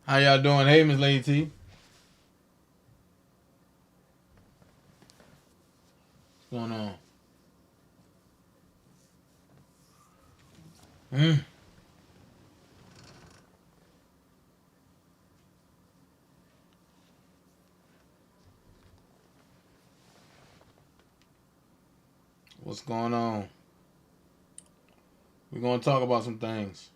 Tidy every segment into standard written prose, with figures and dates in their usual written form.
How y'all doing? Hey, Miss Lady T. What's going on? What's going on? We're going to talk about some things.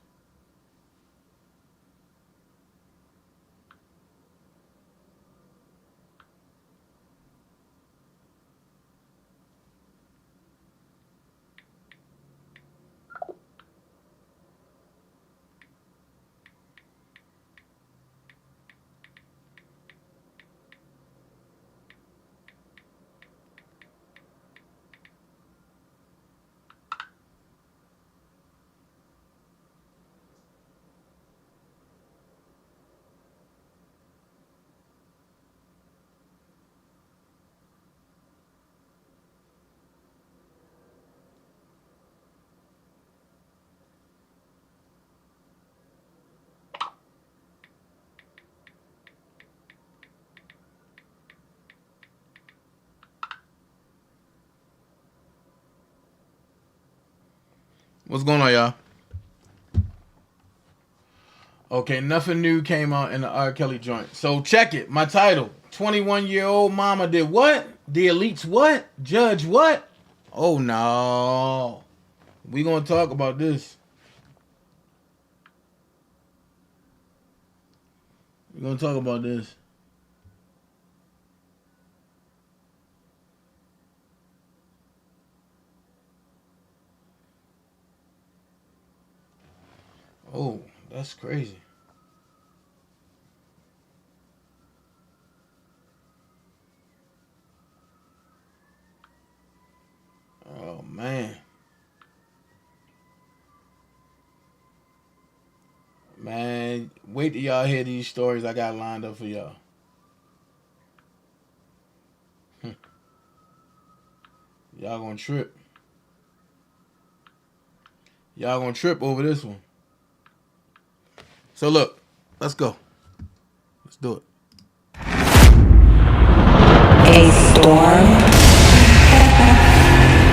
What's going on, y'all? Okay, nothing new came out in the R. Kelly joint. So check it. My title: 21-year-old mama did what? The elites what? Judge what? Oh no. We gonna talk about this. We're gonna talk about this. Oh, that's crazy. Oh, man. Man, wait till y'all hear these stories I got lined up for y'all. Y'all gonna trip. Y'all gonna trip over this one. So look, let's go. Let's do it. A storm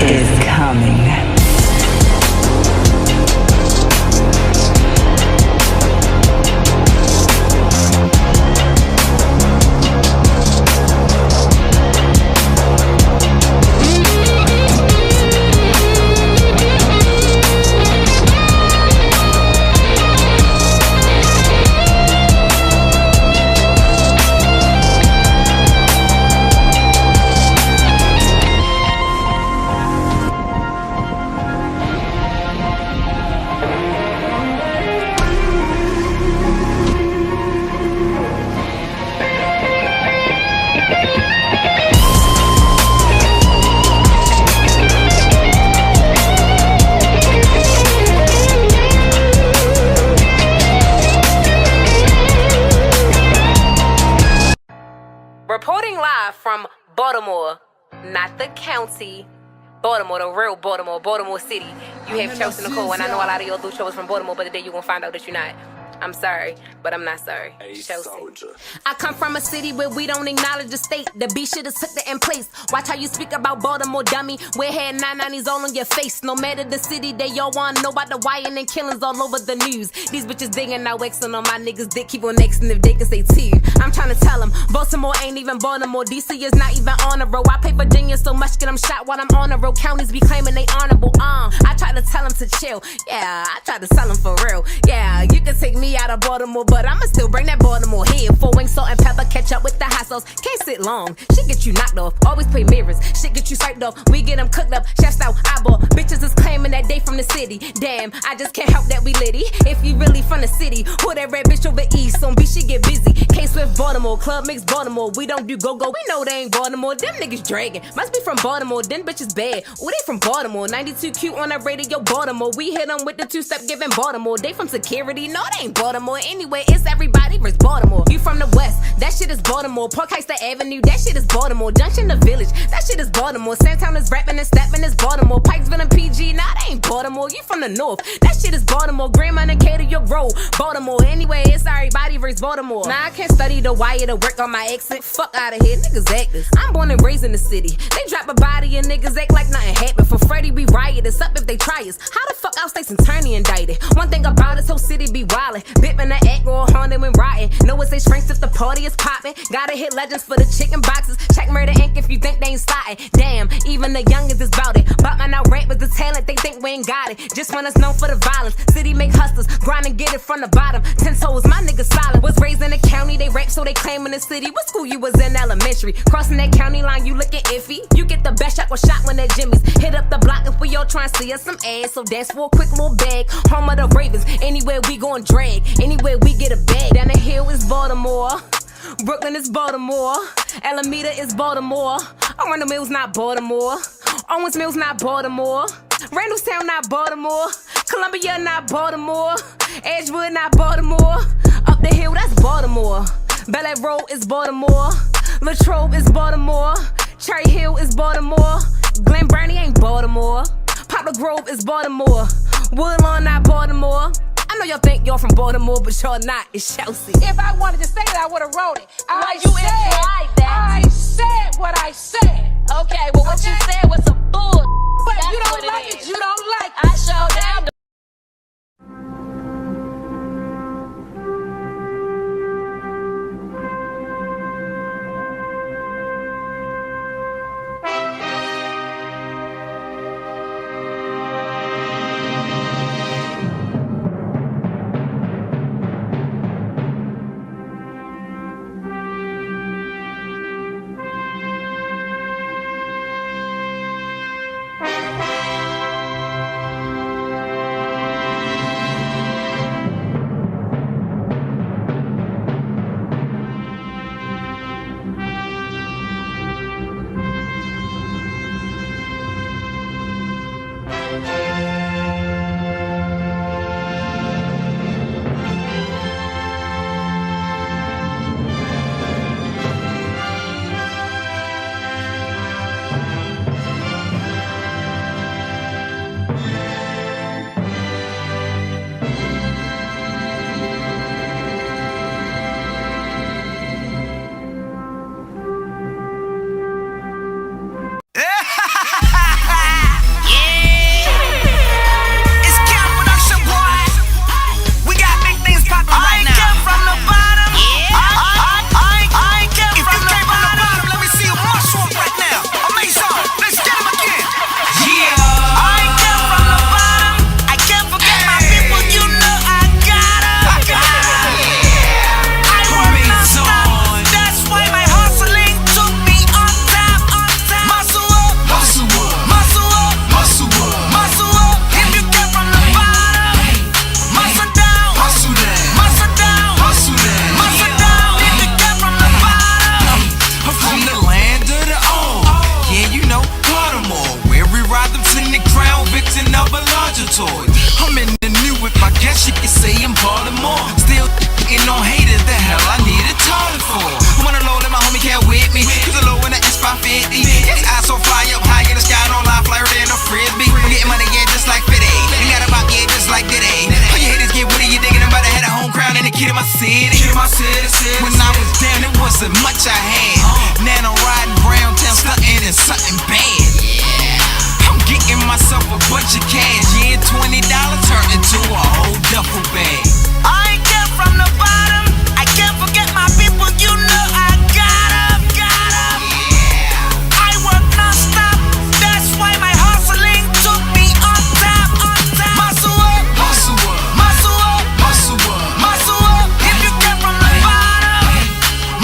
is coming. Reporting live from Baltimore, not the county, Baltimore, the real Baltimore, Baltimore City. You have Chelsea Nicole, and I know a lot of y'all do shows from Baltimore, but today you're going to find out that you're not. I'm sorry, but I'm not sorry. Chelsea. I come from a city where we don't acknowledge the state. The B shit is took in place. Watch how you speak about Baltimore, dummy. Wear had 990s all on your face. No matter the city, they all want to know about the wire and killings all over the news. These bitches digging out Xing on my niggas. Dick keep on Xing if they can say T. I'm trying to tell them, Baltimore ain't even Baltimore. DC is not even on the road. I pay Virginia so much, get them shot while I'm on the road. Counties be claiming they honorable. I try to tell them to chill. Yeah, I try to tell them for real. Yeah, you can take me out of Baltimore, but I'ma still bring that Baltimore here. 4 wings, salt and pepper, ketchup with the hot sauce. Can't sit long, shit get you knocked off. Always play mirrors, shit get you swiped off. We get them cooked up, chefs out, eyeball. Bitches is claiming that they from the city. Damn, I just can't help that we litty. If you really from the city, who that red bitch over east? On B, she get busy. K-Swift Baltimore, Club Mix Baltimore. We don't do go-go, we know they ain't Baltimore. Them niggas dragging, must be from Baltimore. Them bitches bad, oh they from Baltimore. 92Q on that radio, Baltimore. We hit them with the 2-step giving Baltimore. They from security, no they ain't Baltimore. Anyway, Anyway, it's everybody versus Baltimore. You from the west, that shit is Baltimore. Poltergeist Avenue, that shit is Baltimore. Junction the Village, that shit is Baltimore. Sandtown is rapping and stepping is Baltimore. Pikesville and PG, nah, that ain't Baltimore. You from the north, that shit is Baltimore. Grandma and Cater, your road, Baltimore. Anyway, it's everybody versus Baltimore. Nah, I can't study the wire to work on my exit. Fuck out of here, niggas actors. I'm born and raised in the city. They drop a body and niggas act like nothing happened. For Freddie, we riot. It's up if they try us. How the fuck outstate some attorney indicted? One thing about this whole city be wildin'. Bippin' the act or haunted when rotting. Know it's they strengths if the party is poppin'. Gotta hit legends for the chicken boxes. Check Murder Inc. if you think they ain't startin'. Damn, even the youngest is bout it. But my now rant with the talent, they think we ain't got it. Just want us known for the violence. City make hustlers, grind and get it from the bottom. 10 toes, my niggas solid. Was raised in the county, they rap so they claim in the city. What school you was in elementary? Crossing that county line, you looking iffy. You get the best shot or shot when at Jimmy's. Hit up the block if we all try and see us some ass. So dance for a quick little bag. Home of the Ravens, anywhere we gon' drag. Anywhere we get a bag. Down the hill is Baltimore. Brooklyn is Baltimore. Alameda is Baltimore. Arundel Mills not Baltimore. Owens Mills not Baltimore. Randallstown not Baltimore. Columbia not Baltimore. Edgewood not Baltimore. Up the hill that's Baltimore. Bel Air Road is Baltimore. Latrobe is Baltimore. Cherry Hill is Baltimore. Glen Burnie ain't Baltimore. Poplar Grove is Baltimore. Woodlawn not Baltimore. I know y'all think y'all from Baltimore, but y'all not. It's Chelsea. If I wanted to say that, I would have wrote it. I said what I said. Okay, well, what you said was some bull. But That's you don't what like is. it. You don't like it. I showed down. When I was down, it wasn't much I had. Now I'm riding round town, stunting and something bad. I'm getting myself a bunch of cash. Yeah, $20 turned into a whole duffel bag. I ain't come from the bottom. I can't forget my people. You know I got up. I work non-stop. That's why my hustling took me on top. Muscle up, muscle up, muscle up, muscle up, muscle up. If you came from the bottom,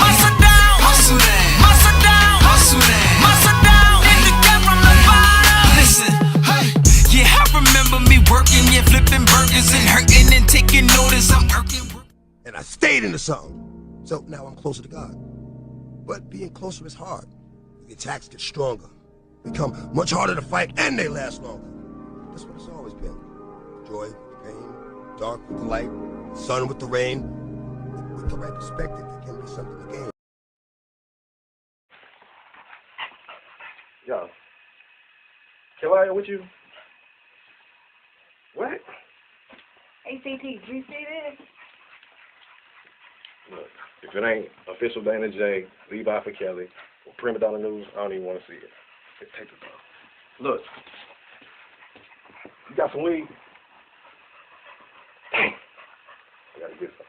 muscle down, muscle down, muscle down, muscle down, muscle down. If you came from the bottom, listen, hey, yeah, I remember me working, yeah, flipping burgers and hurting and taking notice. I'm working. And I stayed into something. So now I'm closer to God. But being closer is hard. The attacks get stronger, become much harder to fight, and they last longer. That's what it's always been. Joy with the pain, dark with the light, sun with the rain. With the right perspective, there can be something to gain. Yo. Kelly, with you? What? ACT, do you see this? Look, if it ain't official DanaJay, Levi for Kelly, or Prima Donna News, I don't even want to see it. Just take the ball. Look. You got some weed? Dang. I gotta get some.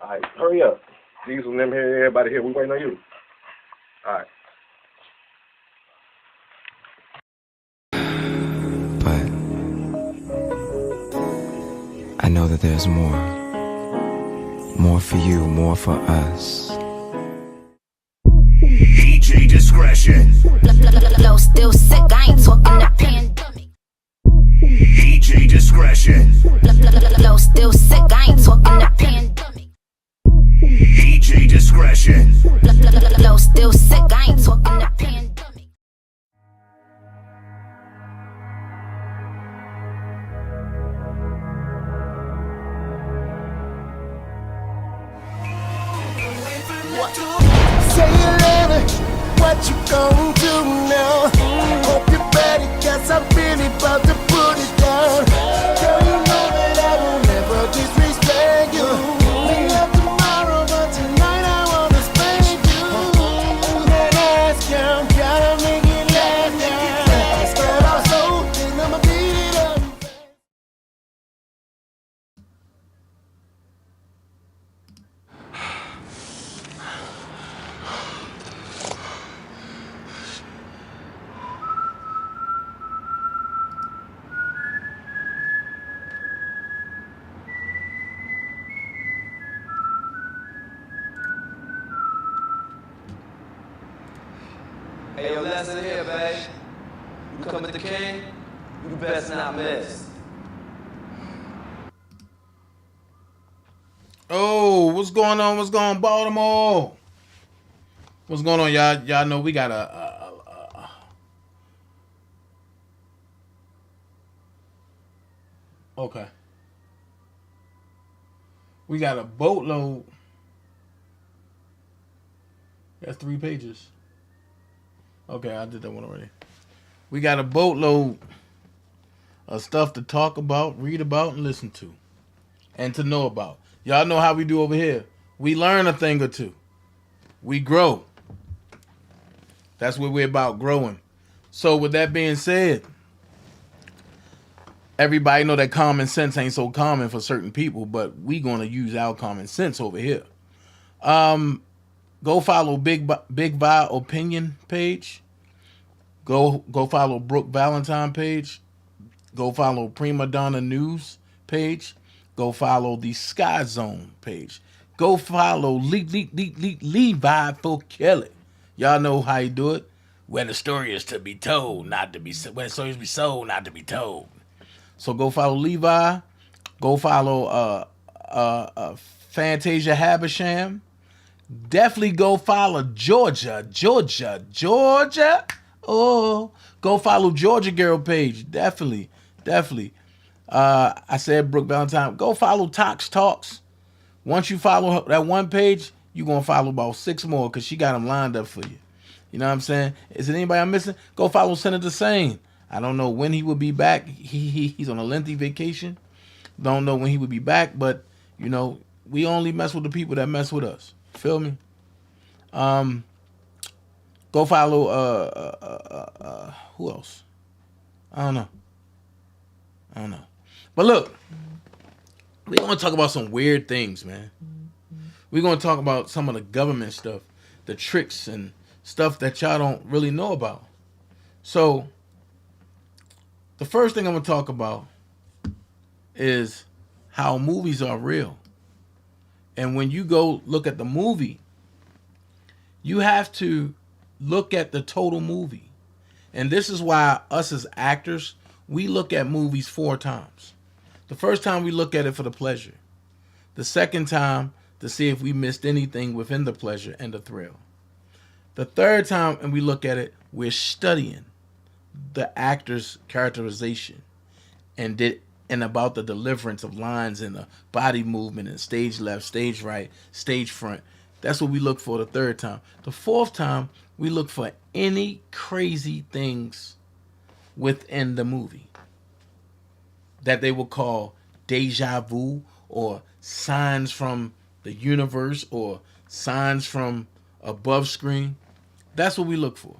Alright, hurry up. Diesel and them here, everybody here, we waiting on you. Alright. But I know that there's more. More for you, more for us. DJ discretion. Low still sick, I ain't talking that pandemic. DJ discretion. Low still sick, I ain't talking that pandemic. DJ discretion. Low still sick, I ain't talking that pandemic. Say you love it, what you gon' do now? Hope you're ready, cause I'm really about to put it down. Girl, you know that I will never disrespect you. We love tomorrow, but tonight I wanna spank you. That ass count, gotta make it last now. Start off slow, then I'ma beat it up. Hey, yo, lesson here, babe. You come at the king, you best not miss. Oh, what's going on? What's going on, Baltimore? What's going on, y'all? Y'all know we got okay. We got a boatload. That's 3 pages. Okay, I did that one already. We got a boatload of stuff to talk about, read about, and listen to. And to know about. Y'all know how we do over here. We learn a thing or two. We grow. That's what we're about, growing. So with that being said, everybody know that common sense ain't so common for certain people, but we gonna use our common sense over here. Go follow Big Vi Opinion page. Go follow Brooke Valentine page. Go follow Prima Donna News page. Go follow the Sky Zone page. Go follow Levi for Kelly. Y'all know how you do it. Where the story is to be told, not to be where the story is to be sold, not to be told. So go follow Levi. Go follow Fantasia Habisham. Definitely go follow Georgia. Oh, go follow Georgia Girl page. Definitely. I said Brooke Valentine. Go follow Tox Talks. Once you follow that one page, you're going to follow about 6 more because she got them lined up for you. You know what I'm saying? Is it anybody I'm missing? Go follow Senator Sane. I don't know when he will be back. He's on a lengthy vacation. Don't know when he will be back, but, you know, we only mess with the people that mess with us. Feel me? Go follow who else? I don't know. But look, we're gonna talk about some weird things, man. We're gonna talk about some of the government stuff, the tricks and stuff that y'all don't really know about. So the first thing I'm gonna talk about is how movies are real. And when you go look at the movie, you have to look at the total movie. And this is why us as actors, we look at movies 4 times. The first time we look at it for the pleasure. The second time to see if we missed anything within the pleasure and the thrill. The third time and we look at it, we're studying the actor's characterization. And did and about the deliverance of lines in the body movement and stage left, stage right, stage front. That's what we look for the third time. The fourth time, we look for any crazy things within the movie that they will call deja vu or signs from the universe or signs from above screen. That's what we look for.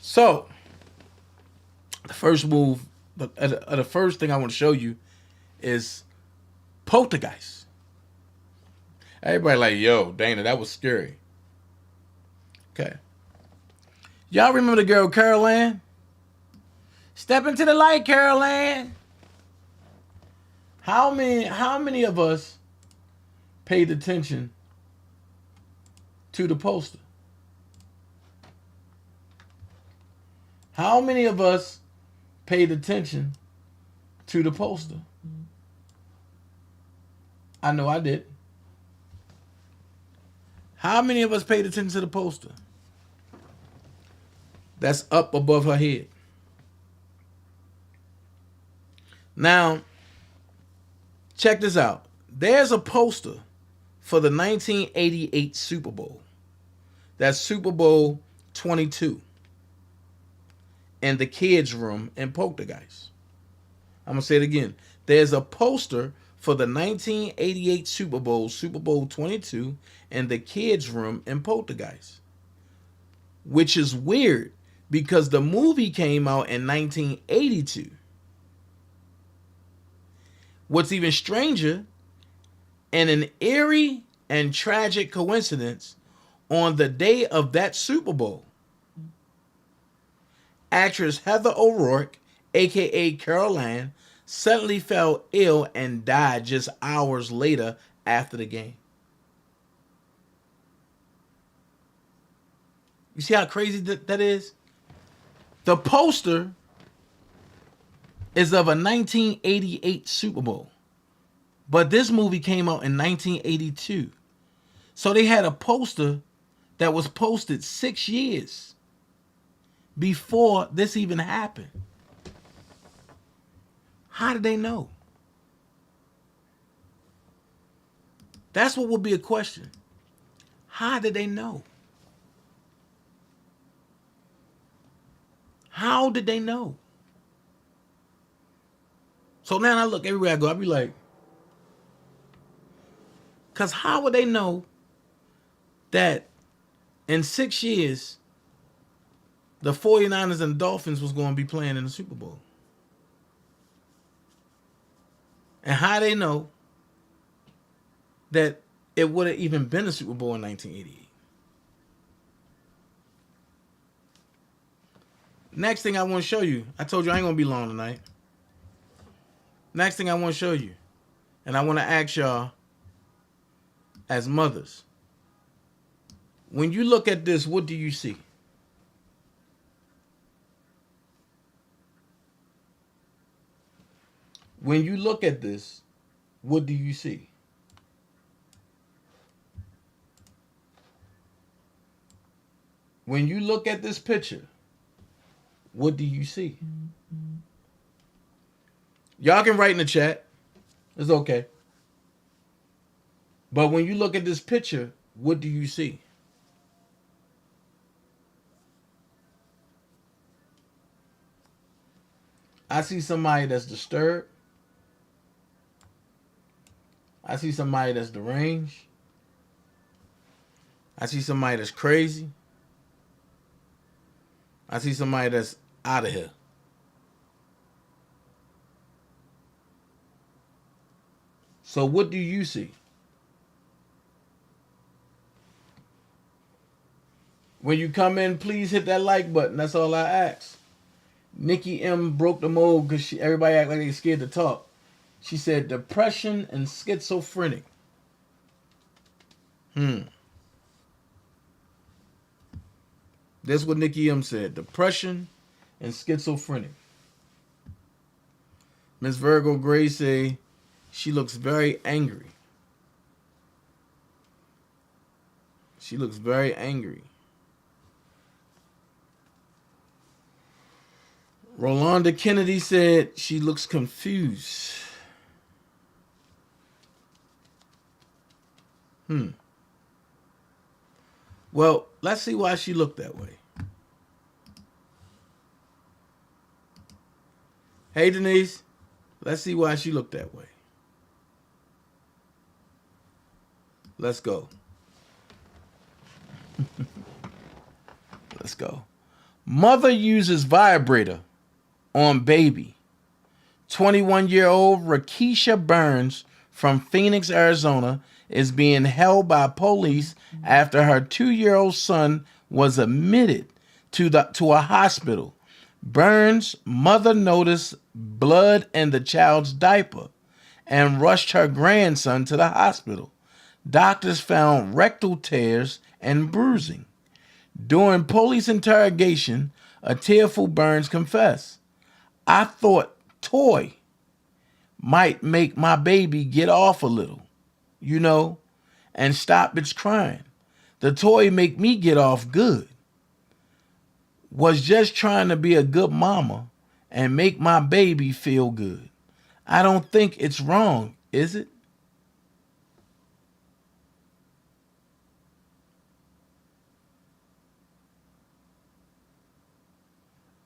So, the first move, the first thing I want to show you is Poltergeist. Everybody like, yo, Dana, that was scary. Okay. Y'all remember the girl Carol Ann? Step into the light, Carol Ann. How many of us paid attention to the poster? How many of us paid attention to the poster? I know I did. How many of us paid attention to the poster? That's up above her head. Now, check this out. There's a poster for the 1988 Super Bowl. That's Super Bowl 22. In the kids' room in Poltergeist. I'm going to say it again. There's a poster for the 1988 Super Bowl, Super Bowl 22, in the kids' room in Poltergeist. Which is weird because the movie came out in 1982. What's even stranger, in an eerie and tragic coincidence, on the day of that Super Bowl, actress Heather O'Rourke, a.k.a. Carol Ann, suddenly fell ill and died just hours later after the game. You see how crazy that is? The poster is of a 1988 Super Bowl. But this movie came out in 1982. So they had a poster that was posted 6 years before this even happened. How did they know? That's what would be a question. How did they know? How did they know? So now I look everywhere I go, I be like, because how would they know that in 6 years, the 49ers and Dolphins was going to be playing in the Super Bowl? And how they know that it would have even been a Super Bowl in 1988? Next thing I want to show you. I told you I ain't going to be long tonight. Next thing I want to show you. And I want to ask y'all as mothers. When you look at this, what do you see? When you look at this, what do you see? When you look at this picture, what do you see? Y'all can write in the chat. It's okay. But when you look at this picture, what do you see? I see somebody that's disturbed. I see somebody that's deranged. I see somebody that's crazy. I see somebody that's out of here. So what do you see? When you come in, please hit that like button. That's all I ask. Nikki M broke the mold because everybody act like they scared to talk. She said depression and schizophrenic. That's what Nikki M said. Depression and schizophrenic. Miss Virgo Gray say she looks very angry. She looks very angry. Rolanda Kennedy said she looks confused. Well, let's see why she looked that way. Hey, Denise. Let's see why she looked that way. Let's go. Let's go. Mother uses vibrator on baby. 21-year-old Rakesha Burns from Phoenix, Arizona is being held by police after her 2-year-old son was admitted to a hospital. Burns' mother noticed blood in the child's diaper and rushed her grandson to the hospital. Doctors found rectal tears and bruising. During police interrogation, a tearful Burns confessed, "I thought toy might make my baby get off a little, and stop its crying. The toy make me get off good. Was just trying to be a good mama and make my baby feel good. I don't think it's wrong, is it?"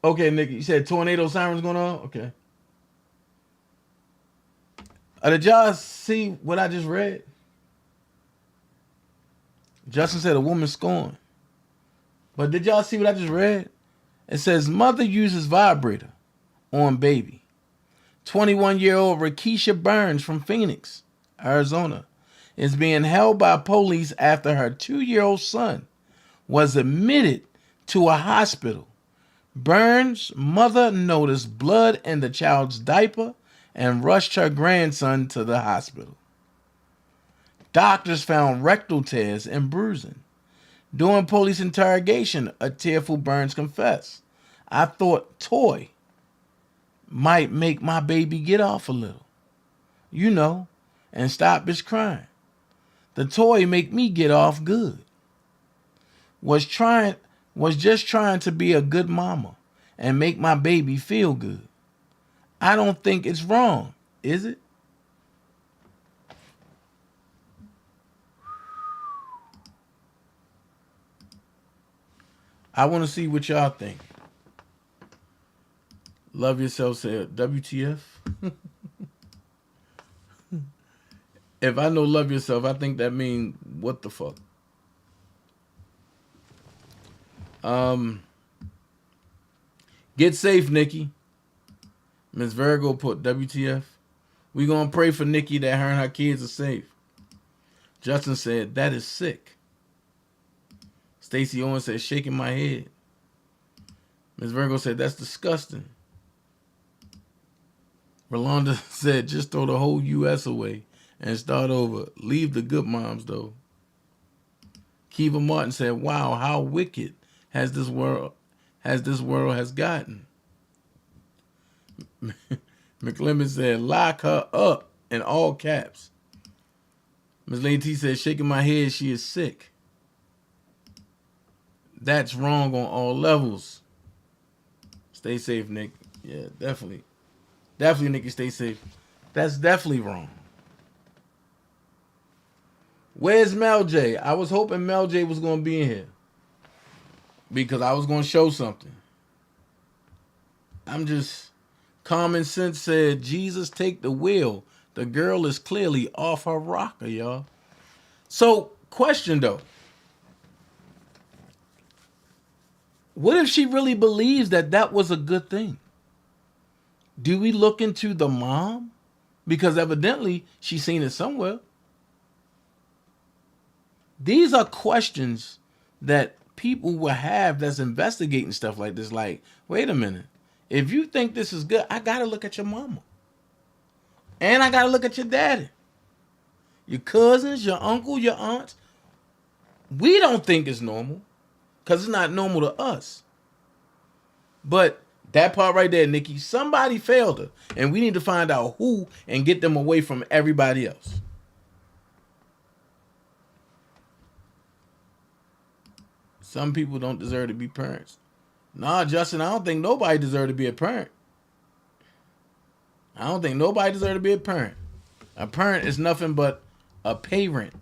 Okay, Nick, you said tornado sirens going on? Okay. Did y'all see what I just read? Justin said a woman scorned. But did y'all see what I just read? It says mother uses vibrator on baby. 21-year-old Rakesha Burns from Phoenix, Arizona, is being held by police after her 2-year-old son was admitted to a hospital. Burns' mother noticed blood in the child's diaper and rushed her grandson to the hospital. Doctors found rectal tears and bruising. During police interrogation, a tearful Burns confessed, "I thought toy might make my baby get off a little, and stop his crying. The toy make me get off good. Was just trying to be a good mama and make my baby feel good. I don't think it's wrong, is it?" I want to see what y'all think. Love yourself said, WTF? If I know love yourself, I think that means what the fuck? Get safe, Nikki. Miss Virgo put WTF. We gonna pray for Nikki that her and her kids are safe. Justin said, that is sick. Stacey Owens said, shaking my head. Miss Virgo said, that's disgusting. Rolanda said, just throw the whole U.S. away and start over. Leave the good moms, though. Kiva Martin said, wow, how wicked has this world has gotten. McClemmon said, lock her up in all caps. Ms. Lady T said, shaking my head, she is sick. That's wrong on all levels. Stay safe, Nick. Yeah, definitely. Definitely, Nikki, stay safe. That's definitely wrong. Where's Mel J? I was hoping Mel J was going to be in here, because I was going to show something. I'm just... Common sense said, Jesus, take the wheel. The girl is clearly off her rocker, y'all. So, question though. What if she really believes that that was a good thing? Do we look into the mom? Because evidently she's seen it somewhere. These are questions that people will have that's investigating stuff like this. Like, wait a minute. If you think this is good, I got to look at your mama. And I got to look at your daddy. Your cousins, your uncle, your aunts. We don't think it's normal because it's not normal to us. But that part right there, Nikki, somebody failed her. And we need to find out who and get them away from everybody else. Some people don't deserve to be parents. Nah, Justin, I don't think nobody deserves to be a parent. I don't think nobody deserves to be a parent. A parent is nothing but a pay rent.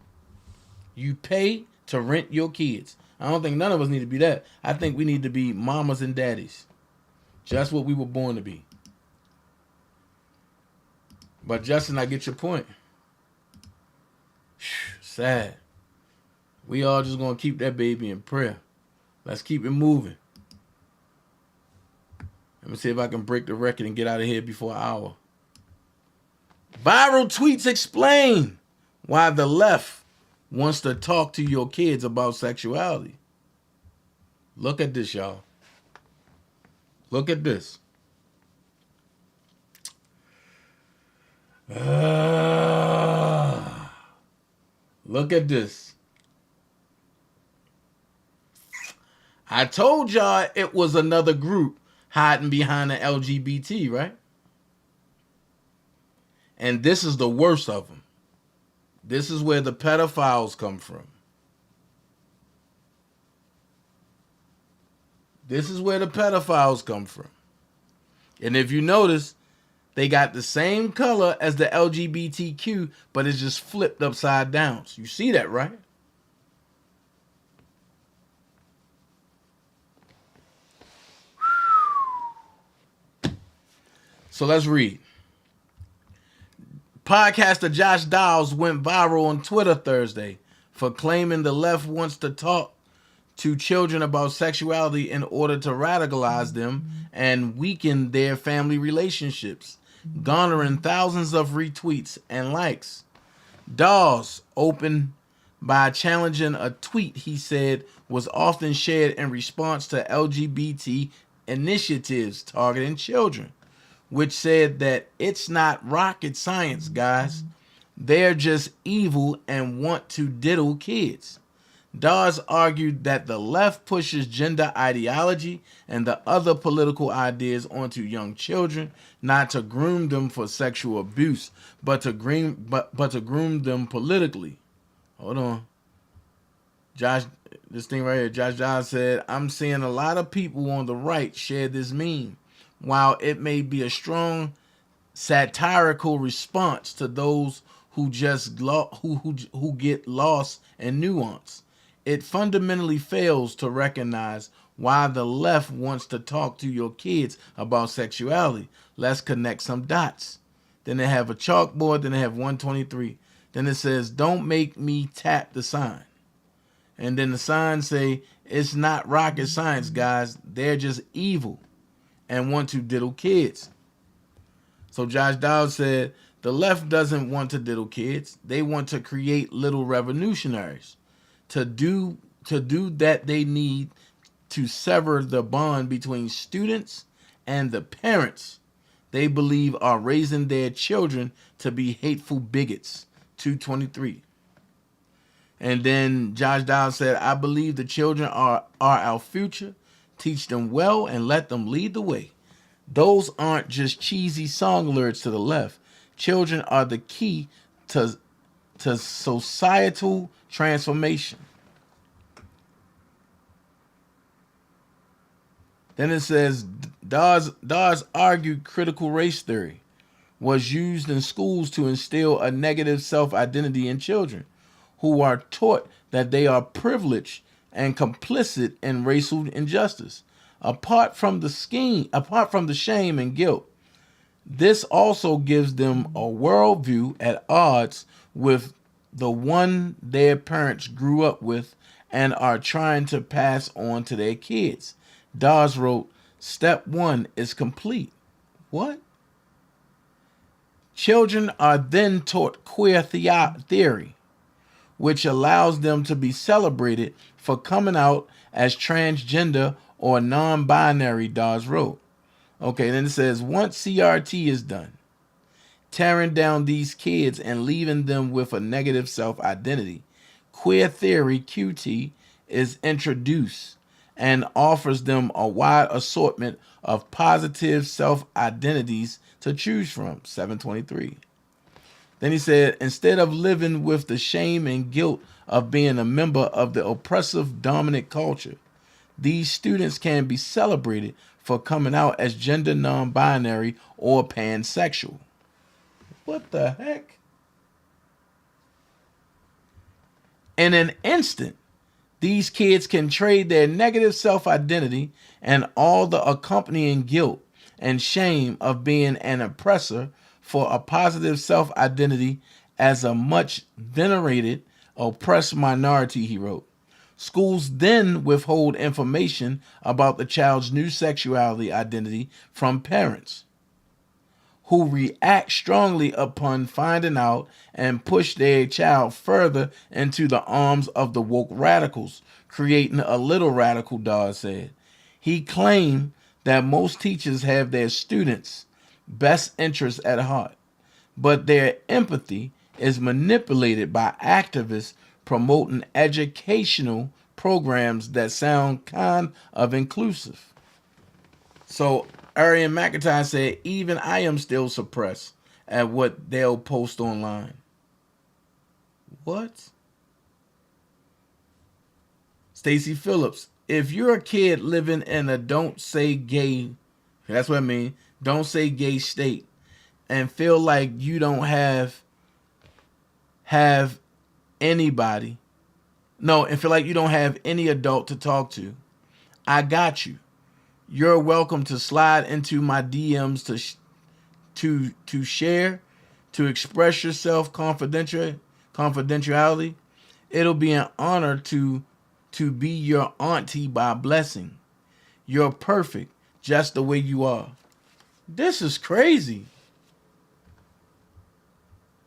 You pay to rent your kids. I don't think none of us need to be that. I think we need to be mamas and daddies. Just what we were born to be. But Justin, I get your point. Sad. We all just gonna keep that baby in prayer. Let's keep it moving. Let me see if I can break the record and get out of here before an hour. Viral tweets explain why the left wants to talk to your kids about sexuality. Look at this, y'all. Look at this. Look at this. I told y'all it was another group hiding behind the LGBT, right? And this is the worst of them. This is where the pedophiles come from. This is where the pedophiles come from. And if you notice, they got the same color as the LGBTQ, but it's just flipped upside down. So you see that, right? So let's read. Podcaster Josh Dowles went viral on Twitter Thursday for claiming the left wants to talk to children about sexuality in order to radicalize them and weaken their family relationships, garnering thousands of retweets and likes. Dawes opened by challenging a tweet he said was often shared in response to LGBT initiatives targeting children, which said that it's not rocket science, guys. They're just evil and want to diddle kids. Dawes argued that the left pushes gender ideology and the other political ideas onto young children, not to groom them for sexual abuse, but to groom them politically. Hold on. This thing right here, Josh Dawes said, I'm seeing a lot of people on the right share this meme. While it may be a strong satirical response to those who just who get lost in nuance, it fundamentally fails to recognize why the left wants to talk to your kids about sexuality. Let's connect some dots. Then they have a chalkboard. Then they have 123. Then it says, don't make me tap the sign. And then the sign say, it's not rocket science, guys. They're just evil and want to diddle kids. So Josh Dowd said, the left doesn't want to diddle kids. They want to create little revolutionaries. To do that, they need to sever the bond between students and the parents they believe are raising their children to be hateful bigots. 223. And then Josh Dowd said, I believe the children are our future. Teach them well and let them lead the way. Those aren't just cheesy song lyrics to the left. Children are the key to societal transformation. Then it says, Dawes argued critical race theory was used in schools to instill a negative self-identity in children who are taught that they are privileged and complicit in racial injustice. Apart from the shame and guilt, this also gives them a worldview at odds with the one their parents grew up with and are trying to pass on to their kids. Dawes wrote, step 1 is complete. What? Children are then taught queer theory, which allows them to be celebrated for coming out as transgender or non-binary, Dawes wrote. Okay, then it says, once CRT is done, tearing down these kids and leaving them with a negative self-identity, queer theory, QT, is introduced and offers them a wide assortment of positive self-identities to choose from. 723. Then he said, instead of living with the shame and guilt of being a member of the oppressive dominant culture, these students can be celebrated for coming out as gender non-binary or pansexual. What the heck? In an instant, these kids can trade their negative self-identity and all the accompanying guilt and shame of being an oppressor for a positive self-identity as a much venerated, oppressed minority, he wrote. Schools then withhold information about the child's new sexuality identity from parents, who react strongly upon finding out and push their child further into the arms of the woke radicals, creating a little radical, Dodd said. He claimed that most teachers have their students' best interests at heart, but their empathy is manipulated by activists promoting educational programs that sound kind of inclusive. So Arian McIntyre said, even I am still suppressed at what they'll post online. What? Stacy Phillips, if you're a kid living in a don't say gay, that's what I mean, don't say gay state, and feel like you don't have anybody, and feel like you don't have any adult to talk to, I got you. You're welcome to slide into my DMs to share, to express yourself confidentiality. It'll be an honor to be your auntie by blessing. You're perfect just the way you are. This is crazy.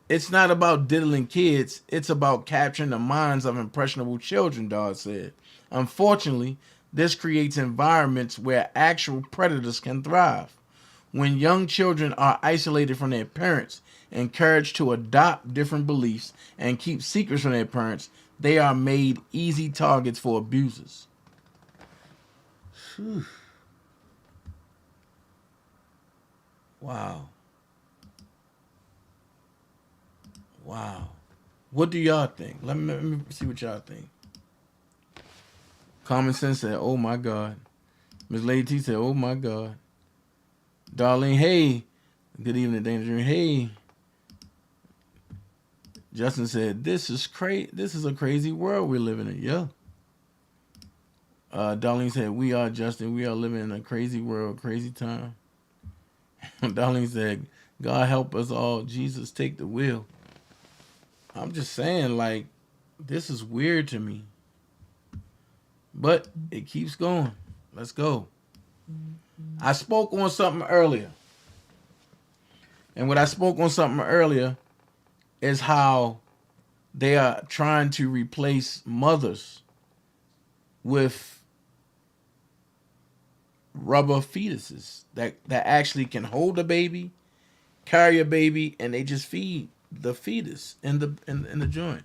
It's not about diddling kids. It's about capturing the minds of impressionable children, Dodd said. Unfortunately, this creates environments where actual predators can thrive. When young children are isolated from their parents, encouraged to adopt different beliefs, and keep secrets from their parents, they are made easy targets for abusers. Whew. Wow. Wow. What do y'all think? Let me see what y'all think. Common Sense said, oh my God. Miss Lady T said, oh my God. Darlene, hey. Good evening, Danger. Hey. Justin said, this is a crazy world we're living in. Yeah. Darlene said, we are, Justin. We are living in a crazy world, crazy time. Darlene said, God help us all. Jesus, take the wheel. I'm just saying, like, this is weird to me. But it keeps going. Let's go. I spoke on something earlier. And what I spoke on something earlier is how they are trying to replace mothers with rubber fetuses that actually can hold a baby, carry a baby, and they just feed the fetus in the joint.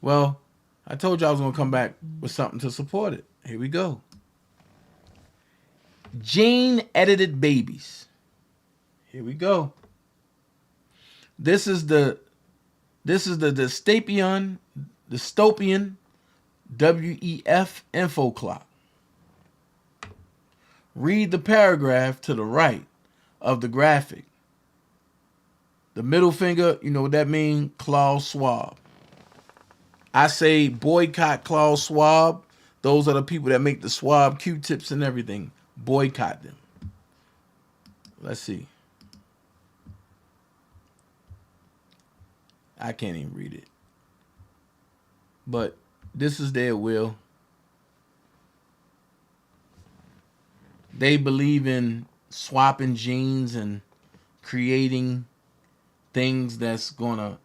Well, I told you I was going to come back with something to support it. Here we go. Gene-edited babies. Here we go. This is the Dystopian WEF info clock. Read the paragraph to the right of the graphic. The middle finger, you know what that means? Klaus Schwab. I say boycott Klaus Schwab. Those are the people that make the Schwab Q-tips and everything. Boycott them. Let's see. I can't even read it. But this is their will. They believe in swapping genes and creating things that's going to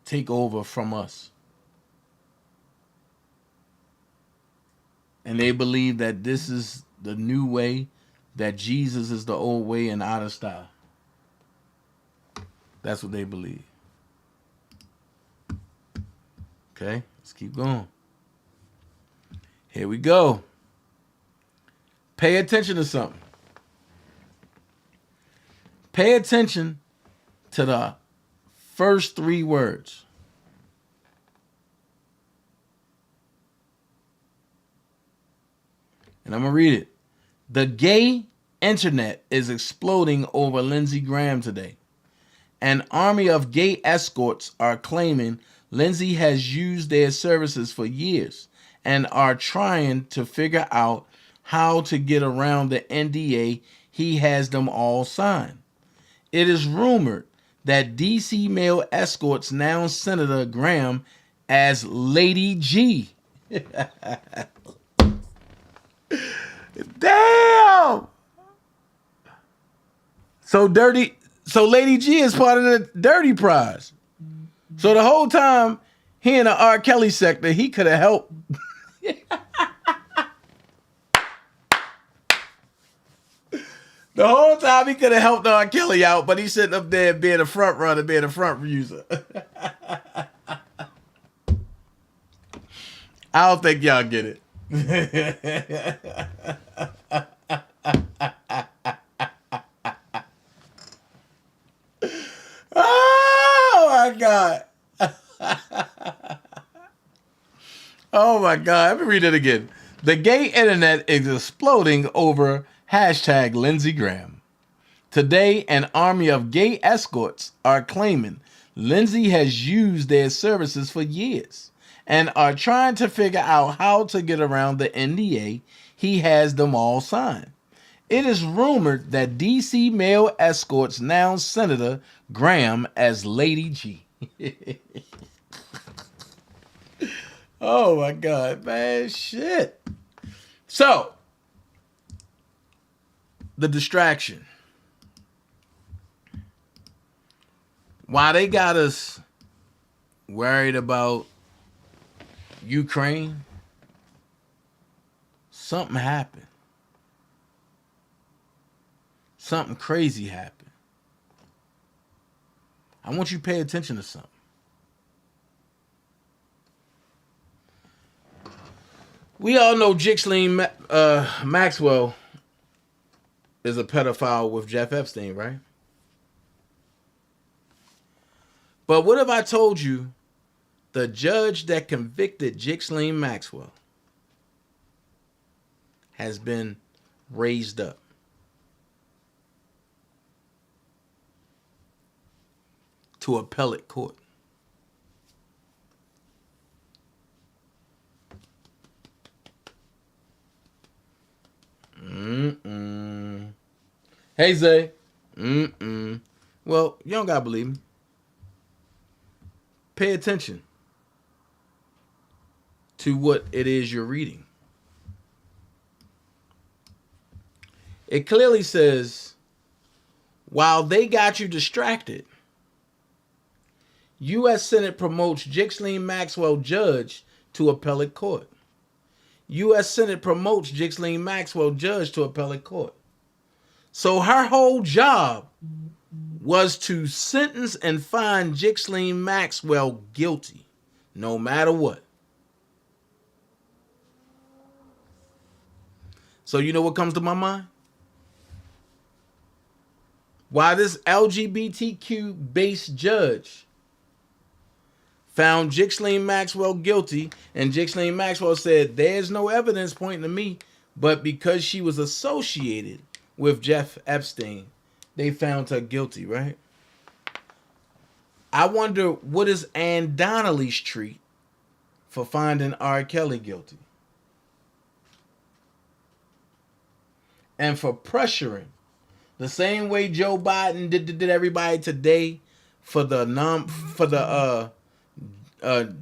take over from us. And they believe that this is the new way, that Jesus is the old way and out of style. That's what they believe. Okay, let's keep going. Here we go. Pay attention to something. Pay attention to the first three words. And I'm going to read it. The gay internet is exploding over Lindsey Graham today. An army of gay escorts are claiming Lindsey has used their services for years and are trying to figure out how to get around the NDA he has them all sign. It is rumored that DC male escorts now Senator Graham as Lady G. Damn! So Lady G is part of the dirty prize. So the whole time he in the R. Kelly sector, he could have helped. The whole time he could have helped R. Kelly out, but he's sitting up there being a front runner, being a front user. I don't think y'all get it. Oh my God. Oh my God. Let me read it again. The gay internet is exploding over hashtag Lindsey Graham. Today, an army of gay escorts are claiming Lindsey has used their services for years and are trying to figure out how to get around the NDA he has them all sign. It is rumored that DC male escorts now Senator Graham as Lady G. Oh my God, man, shit. So, the distraction. Why they got us worried about Ukraine, something happened. Something crazy happened. I want you to pay attention to something. We all know Ghislaine Maxwell is a pedophile with Jeff Epstein, right? But what if I told you the judge that convicted Ghislaine Maxwell has been raised up? To appellate court. Hey, Zay. Well, you don't gotta believe me. Pay attention to what it is you're reading. It clearly says, while they got you distracted, U.S. Senate promotes Ghislaine Maxwell judge to appellate court. U.S. Senate promotes Ghislaine Maxwell judge to appellate court. So her whole job was to sentence and find Ghislaine Maxwell guilty, no matter what. So you know what comes to my mind? Why this LGBTQ-based judge found Ghislaine Maxwell guilty, and Ghislaine Maxwell said, there's no evidence pointing to me, but because she was associated with Jeff Epstein, they found her guilty, right? I wonder, what is Ann Donnelly's treat for finding R. Kelly guilty? And for pressuring, the same way Joe Biden did everybody today for the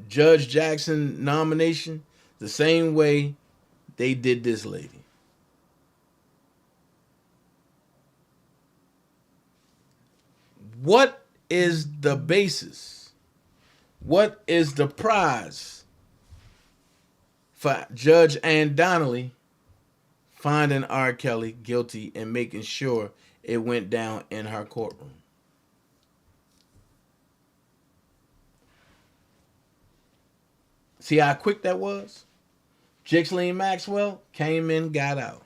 Judge Jackson nomination, the same way they did this lady. What is the basis? What is the prize for Judge Ann Donnelly finding R. Kelly guilty and making sure it went down in her courtroom? See how quick that was? Ghislaine Maxwell came in, got out.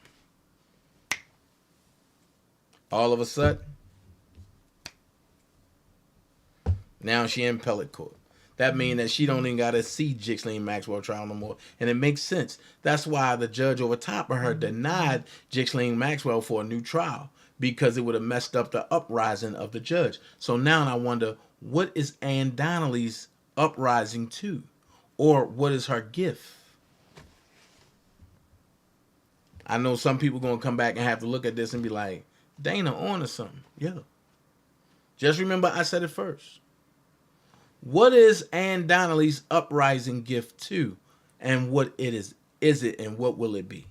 All of a sudden, now she in appellate court. that means that she don't even got to see Ghislaine Maxwell trial no more. And it makes sense. That's why the judge over top of her denied Ghislaine Maxwell for a new trial, because it would have messed up the uprising of the judge. So now I wonder, what is Ann Donnelly's uprising to? Or what is her gift? I know some people going to come back and have to look at this and be like, Dana on or something. Yeah. Just remember I said it first. What is Ann Donnelly's uprising gift to? And what it is it, and what will it be?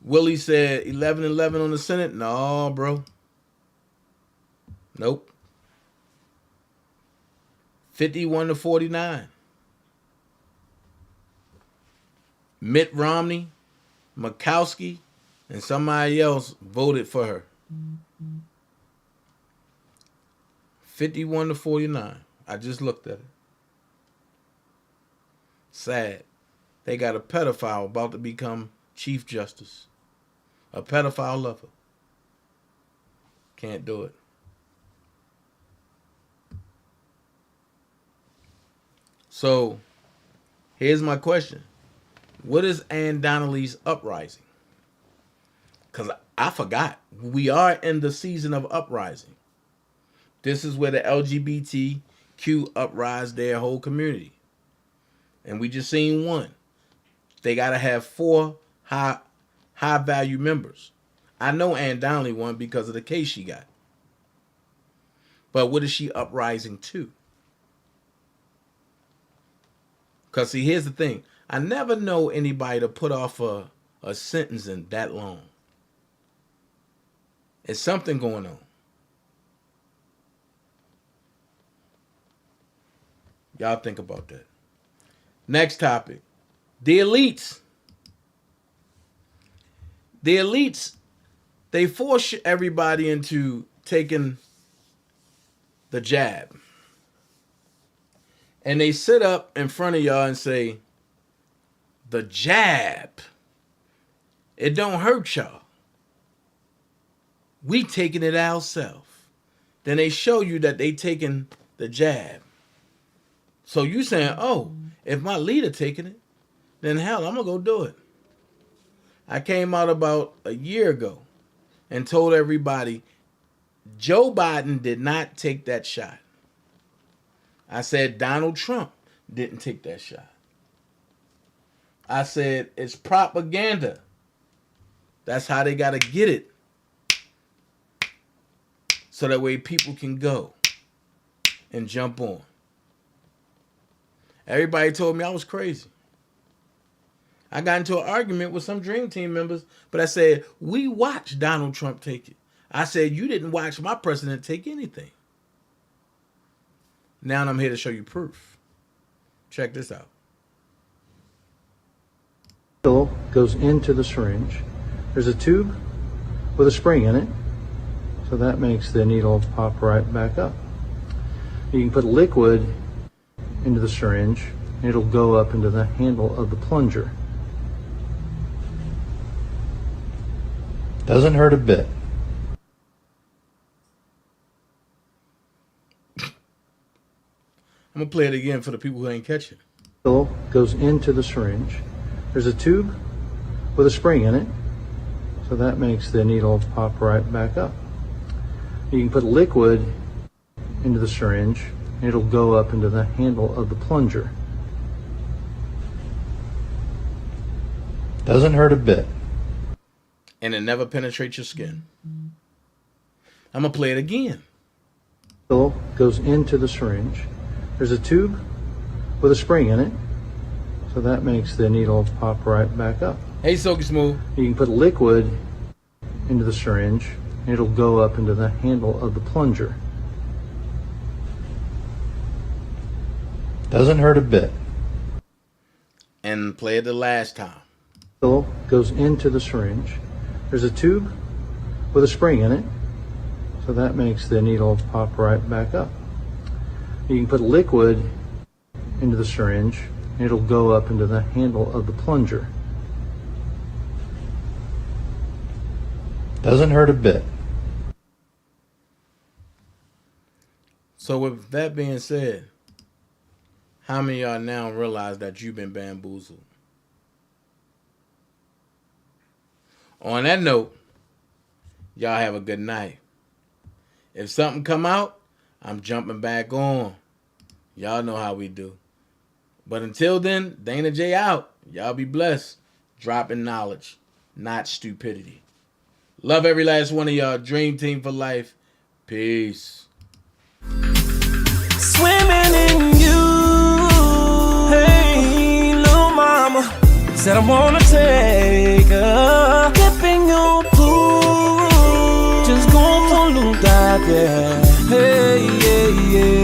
Willie said 11-11 on the Senate. No, bro. Nope. 51-49. Mitt Romney, Murkowski, and somebody else voted for her. 51-49. I just looked at it. Sad. They got a pedophile about to become Chief Justice. A pedophile lover. Can't do it. So, here's my question. What is Ann Donnelly's uprising? Because I forgot. We are in the season of uprising. This is where the LGBTQ uprise their whole community. And we just seen one. They got to have 4 high value members. I know Ann Donnelly won because of the case she got. But what is she uprising to? Because see, here's the thing. I never know anybody to put off a sentencing that long. It's something going on. Y'all think about that. Next topic. The elites. The elites, they force everybody into taking the jab. And they sit up in front of y'all and say, the jab, it don't hurt y'all. We taking it ourselves. Then they show you that they taking the jab. So you saying, oh, if my leader taking it, then hell, I'm going to go do it. I came out about a year ago and told everybody, Joe Biden did not take that shot. I said Donald Trump didn't take that shot. I said it's propaganda. That's how they got to get it. So that way people can go and jump on. Everybody told me I was crazy. I got into an argument with some Dream Team members, but I said, we watched Donald Trump take it. I said, you didn't watch my president take anything. Now I'm here to show you proof. Check this out. Needle goes into the syringe. There's a tube with a spring in it, so that makes the needle pop right back up. You can put liquid into the syringe, and it'll go up into the handle of the plunger. Doesn't hurt a bit. I'm going to play it again for the people who ain't catch it. Needle goes into the syringe. There's a tube with a spring in it, so that makes the needle pop right back up. You can put liquid into the syringe, and it'll go up into the handle of the plunger. Doesn't hurt a bit. And it never penetrates your skin. I'm going to play it again. Needle goes into the syringe. There's a tube with a spring in it, so that makes the needle pop right back up. Hey, Silky Smooth. You can put liquid into the syringe, and it'll go up into the handle of the plunger. Doesn't hurt a bit. And play it the last time. Needle goes into the syringe. There's a tube with a spring in it, so that makes the needle pop right back up. You can put liquid into the syringe, and it'll go up into the handle of the plunger. Doesn't hurt a bit. So with that being said, how many of y'all now realize that you've been bamboozled? On that note, y'all have a good night. If something come out, I'm jumping back on. Y'all know how we do. But until then, DanaJay out. Y'all be blessed. Dropping knowledge, not stupidity. Love every last one of y'all. Dream team for life. Peace. Swimming in you. Hey, little mama. Said I wanna take her. Dip in your pool. Just go for a little dive, yeah. Hey, yeah, yeah.